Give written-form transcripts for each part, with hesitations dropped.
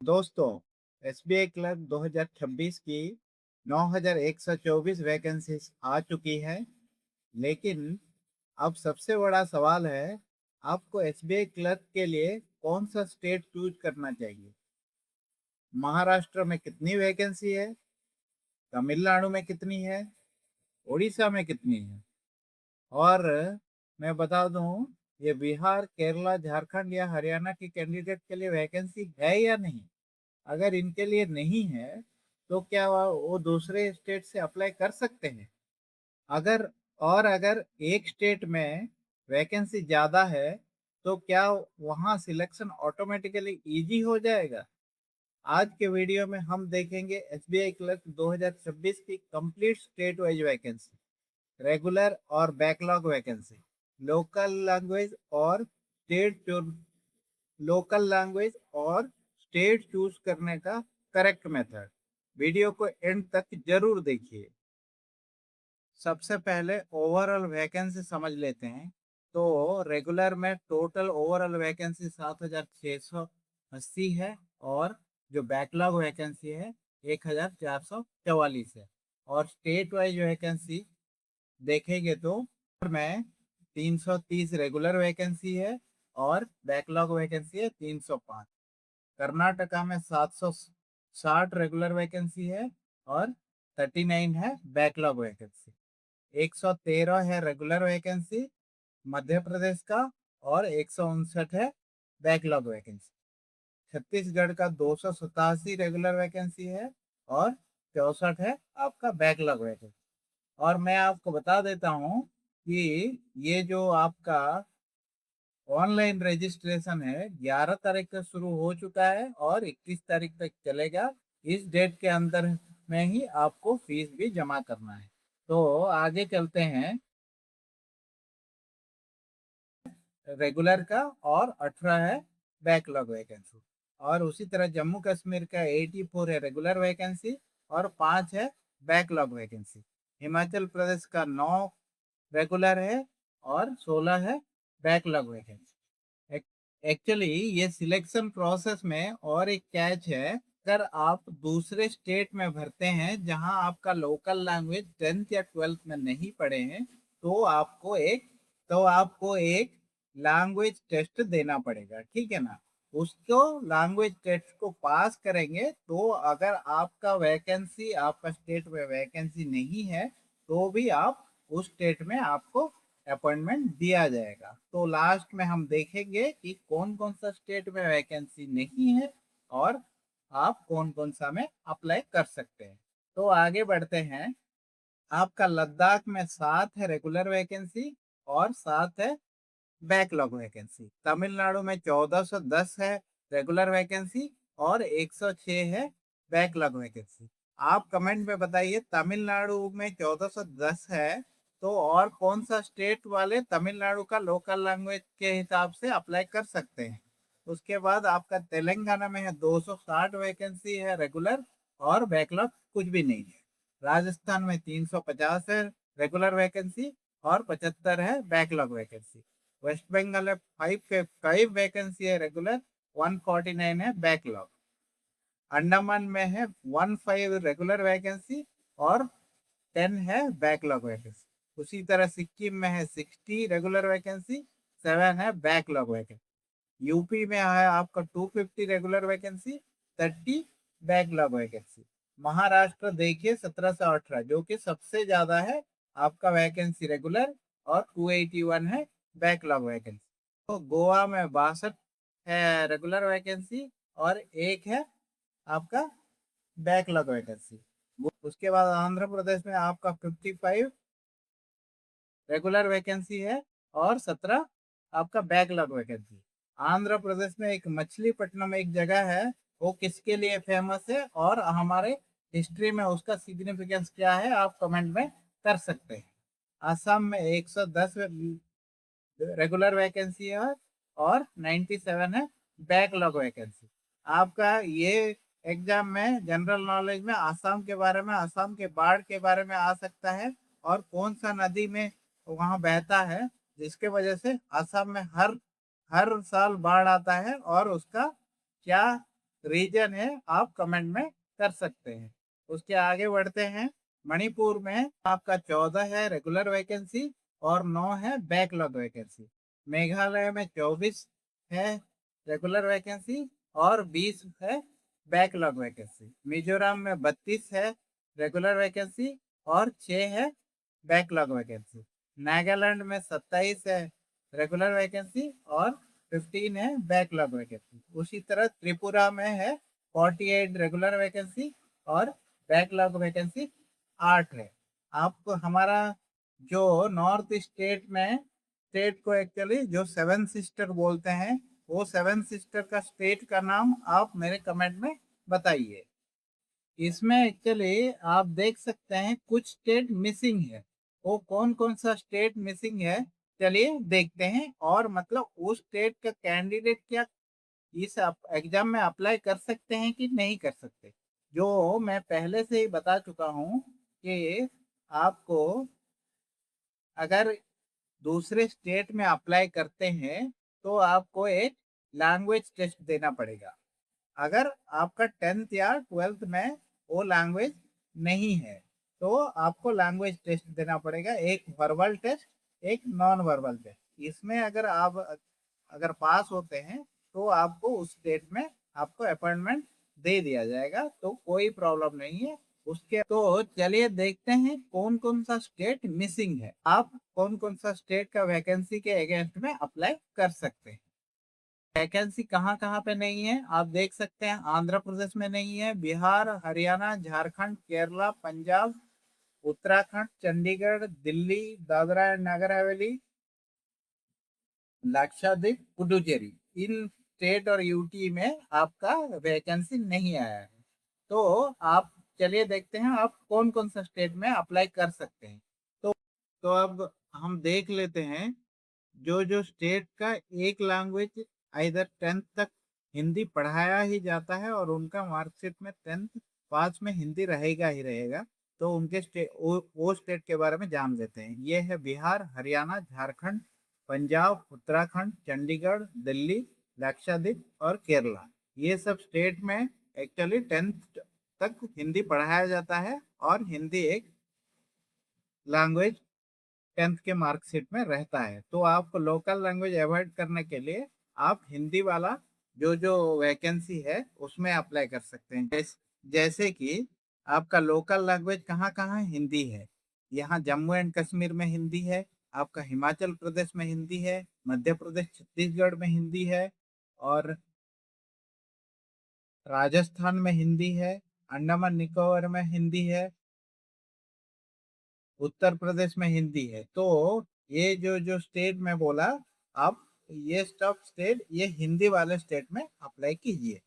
दोस्तों, SBI clerk 2026 की 9124 vacancies आ चुकी है। लेकिन अब सबसे बड़ा सवाल है, आपको एसबीआई क्लर्क के लिए कौन सा स्टेट चूज करना चाहिए। महाराष्ट्र में कितनी वैकेंसी है, तमिलनाडु में कितनी है, उड़ीसा में कितनी है। और मैं बता दूं, ये बिहार, केरला, झारखंड या हरियाणा की कैंडिडेट के लिए वैकेंसी है या नहीं। अगर इनके लिए नहीं है तो क्या वो दूसरे स्टेट से अप्लाई कर सकते हैं। अगर अगर एक स्टेट में वैकेंसी ज़्यादा है तो क्या वहाँ सिलेक्शन ऑटोमेटिकली इजी हो जाएगा। आज के वीडियो में हम देखेंगे एसबीआई क्लर्क 2026 की complete state wise vacancy, regular और बैकलॉग वैकेंसी, लोकल लैंग्वेज और स्टेट लोकल लैंग्वेज और स्टेट चूज करने का करेक्ट मेथड। वीडियो को एंड तक जरूर देखिए। सबसे पहले ओवरऑल वैकेंसी समझ लेते हैं। तो रेगुलर में टोटल ओवरऑल वैकेंसी 7680 है, और जो बैकलॉग वैकेंसी है 1444 है। और स्टेट वाइज वैकेंसी देखेंगे तो में 330 रेगुलर वैकेंसी है और बैकलॉग वैकेंसी है 305। कर्नाटका में 760 रेगुलर वैकेंसी है और 39 है बैकलॉग वैकेंसी। 113 है रेगुलर वैकेंसी मध्य प्रदेश का, और 159 है बैकलॉग वैकेंसी। छत्तीसगढ़ का 287 रेगुलर वैकेंसी है और 64 है आपका बैकलॉग वैकेंसी। और मैं आपको बता देता हूँ कि ये जो आपका ऑनलाइन रजिस्ट्रेशन है 11 तारीख से शुरू हो चुका है और 21 तारीख तक चलेगा। इस डेट के अंदर में ही आपको फीस भी जमा करना है। तो आगे चलते हैं रेगुलर का, और 18 है बैकलॉग वैकेंसी। और उसी तरह जम्मू कश्मीर का 84 है रेगुलर वैकेंसी और 5 है बैकलॉग वैकेंसी। हिमाचल प्रदेश का 9 रेगुलर है और 16 है बैकलॉग वैकेंसी। एक्चुअली ये सिलेक्शन प्रोसेस में और एक कैच है। अगर आप दूसरे स्टेट में भरते हैं जहां आपका लोकल लैंग्वेज 10th या 12th में नहीं पढ़े हैं, तो आपको एक लैंग्वेज टेस्ट देना पड़ेगा, ठीक है ना। उसको लैंग्वेज टेस्ट को पास करेंगे तो अगर आपका स्टेट में वैकेंसी नहीं है तो भी आप उस स्टेट में आपको अपॉइंटमेंट दिया जाएगा। तो लास्ट में हम देखेंगे कि कौन कौन सा स्टेट में वैकेंसी नहीं है और आप कौन कौन सा में अप्लाई कर सकते हैं। तो आगे बढ़ते हैं। आपका लद्दाख में 7 है रेगुलर वैकेंसी और 7 है बैकलॉग वैकेंसी। तमिलनाडु में 1410 है रेगुलर वैकेंसी और 106 है बैकलॉग वैकेंसी। आप कमेंट में बताइए, तमिलनाडु में 1410 है तो और कौन सा स्टेट वाले तमिलनाडु का लोकल लैंग्वेज के हिसाब से अप्लाई कर सकते हैं। उसके बाद आपका तेलंगाना में है 260 वैकेंसी है रेगुलर और बैकलॉग कुछ भी नहीं है। राजस्थान में 350 है रेगुलर वैकेंसी और 75 है बैकलॉग वैकेंसी। वेस्ट बंगाल में 5 वैकेंसी है रेगुलर, 149 है बैकलॉग। अंडमान में है 15 रेगुलर वैकेंसी और 10 है बैकलॉग वैकेंसी। उसी तरह सिक्किम में है 60 रेगुलर वैकेंसी, 7 है बैकलॉग वैकेंसी। यूपी में है आपका 250 regular vacancy, 30 backlog vacancy. Maharashtra देखिए 17 से 18 जो कि सबसे ज्यादा है आपका वैकेंसी रेगुलर, और 281 है बैकलॉग वैकेंसी। तो गोवा में 62 है रेगुलर वैकेंसी और एक है आपका बैकलॉग वैकेंसी। उसके बाद आंध्र प्रदेश में आपका 55 रेगुलर वैकेंसी है और 17 आपका बैकलॉग वैकेंसी। आंध्र प्रदेश में एक मछलीपट्टनम एक जगह है, वो किसके लिए फेमस है और हमारे हिस्ट्री में उसका सिग्निफिकेंस क्या है, आप कमेंट में कर सकते हैं। असम में 110 रेगुलर वैकेंसी है और 97 है बैकलॉग वैकेंसी। आपका ये एग्जाम में जनरल नॉलेज में आसाम के बारे में, आसाम के बाढ़ के बारे में आ सकता है, और कौन सा नदी में वहाँ बहता है जिसके वजह से आसाम में हर हर साल बाढ़ आता है और उसका क्या रीजन है आप कमेंट में कर सकते हैं। उसके आगे बढ़ते हैं। मणिपुर में आपका 14 है रेगुलर वैकेंसी और 9 है बैकलॉग वैकेंसी। मेघालय में 24 है रेगुलर वैकेंसी और 20 है बैकलॉग वैकेंसी। मिजोरम में 32 है रेगुलर वैकेंसी और 6 है बैकलॉग वैकेंसी। नागालैंड में 27 है रेगुलर वैकेंसी और 15 है बैकलॉग वैकेंसी। उसी तरह त्रिपुरा में है 48 रेगुलर वैकेंसी और बैकलॉग वैकेंसी 8 है। आपको हमारा जो नॉर्थ स्टेट को एक्चुअली जो सेवन सिस्टर बोलते हैं, वो सेवन सिस्टर का स्टेट का नाम आप मेरे कमेंट में बताइए। इसमें एक्चुअली आप देख सकते हैं कुछ स्टेट मिसिंग है। वो कौन कौन सा स्टेट मिसिंग है, चलिए देखते हैं। और मतलब उस स्टेट का कैंडिडेट क्या इस एग्जाम में अप्लाई कर सकते हैं कि नहीं कर सकते। जो मैं पहले से ही बता चुका हूँ कि आपको अगर दूसरे स्टेट में अप्लाई करते हैं तो आपको एक लैंग्वेज टेस्ट देना पड़ेगा। अगर आपका 10th या 12th में वो लैंग्वेज नहीं है तो आपको लैंग्वेज टेस्ट देना पड़ेगा, एक वर्बल टेस्ट एक नॉन वर्बल टेस्ट। इसमें अगर पास होते हैं तो आपको उस स्टेट में आपको अपॉइंटमेंट दे दिया जाएगा, तो कोई प्रॉब्लम नहीं है उसके। तो चलिए देखते हैं कौन कौन सा स्टेट मिसिंग है, आप कौन कौन सा स्टेट का वैकेंसी के अगेंस्ट में अप्लाई कर सकते हैं। वैकेंसी कहाँ कहाँ पे नहीं है आप देख सकते हैं। आंध्र प्रदेश में नहीं है, Bihar, Haryana, Jharkhand, Kerala, Punjab, Uttarakhand, Chandigarh, Delhi, Dadra and Nagar Haveli, Lakshadweep, Puducherry, in state और यूटी में आपका वैकेंसी नहीं आया है। तो आप चलिए देखते हैं आप कौन कौन सा स्टेट में अप्लाई कर सकते हैं। तो अब हम देख लेते हैं जो जो स्टेट का एक लैंग्वेज इधर 10th तक हिंदी पढ़ाया ही जाता है और उनका मार्कशीट में 10th पास में हिंदी रहेगा ही रहेगा, तो उनके वो स्टेट के बारे में जान लेते हैं। ये है बिहार, हरियाणा, झारखंड, पंजाब, उत्तराखंड, चंडीगढ़, दिल्ली, लक्षद्वीप और केरला। ये सब स्टेट में एक्चुअली 10th तक हिंदी पढ़ाया जाता है और हिंदी एक लैंग्वेज 10th के मार्कशीट में रहता है। तो आपको लोकल लैंग्वेज अवॉइड करने के लिए आप हिंदी वाला जो जो वैकेंसी है उसमें अप्लाई कर सकते हैं। जैसे कि आपका लोकल लैंग्वेज कहाँ कहाँ हिंदी है। यहाँ जम्मू एंड कश्मीर में हिंदी है, आपका हिमाचल प्रदेश में हिंदी है, मध्य प्रदेश छत्तीसगढ़ में हिंदी है और राजस्थान में हिंदी है, अंडमान निकोबार में हिंदी है, उत्तर प्रदेश में हिंदी है। तो ये जो जो स्टेट में बोला, आप ये सब स्टेट ये हिंदी वाले स्टेट में अप्लाई कीजिए।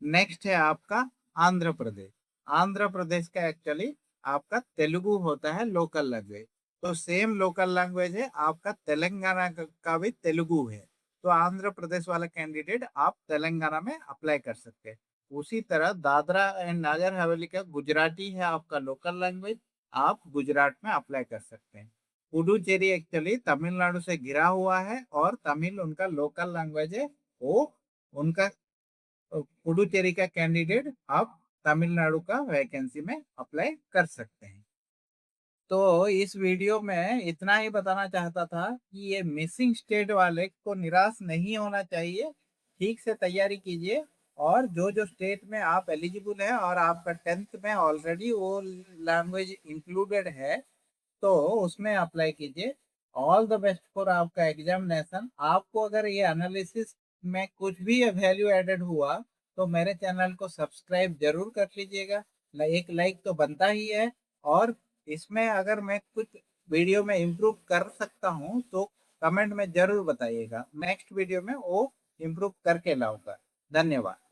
नेक्स्ट है आपका आंध्र प्रदेश। आंध्र प्रदेश का एक्चुअली आपका तेलुगु होता है लोकल लैंग्वेज। तो सेम लोकल लैंग्वेज है आपका तेलंगाना का भी तेलुगु है। तो आंध्र प्रदेश वाला कैंडिडेट आप तेलंगाना में अप्लाई कर सकते हैं। उसी तरह दादरा एंड नागर हवेली का गुजराती है आपका लोकल लैंग्वेज, आप गुजरात में अप्लाई कर सकते हैं। पुडुचेरी एक्चुअली तमिलनाडु से घिरा हुआ है और तमिल उनका लोकल लैंग्वेज है। वो उनका पुडुचेरी का कैंडिडेट आप तमिलनाडु का वैकेंसी में अप्लाई कर सकते हैं। तो इस वीडियो में इतना ही बताना चाहता था कि ये मिसिंग स्टेट वाले को निराश नहीं होना चाहिए, ठीक से तैयारी कीजिए। और जो जो स्टेट में आप एलिजिबल है और आपका 10th में ऑलरेडी वो लैंग्वेज इंक्लूडेड है तो उसमें अप्लाई कीजिए। ऑल द बेस्ट फॉर आपका एग्जामिनेशन। आपको अगर ये एनालिसिस में कुछ भी वैल्यू एडेड हुआ तो मेरे चैनल को सब्सक्राइब जरूर कर लीजिएगा, एक लाइक तो बनता ही है। और इसमें अगर मैं कुछ वीडियो में इम्प्रूव कर सकता हूँ तो कमेंट में जरूर बताइएगा, नेक्स्ट वीडियो में वो इम्प्रूव करके लाऊंगा। धन्यवाद।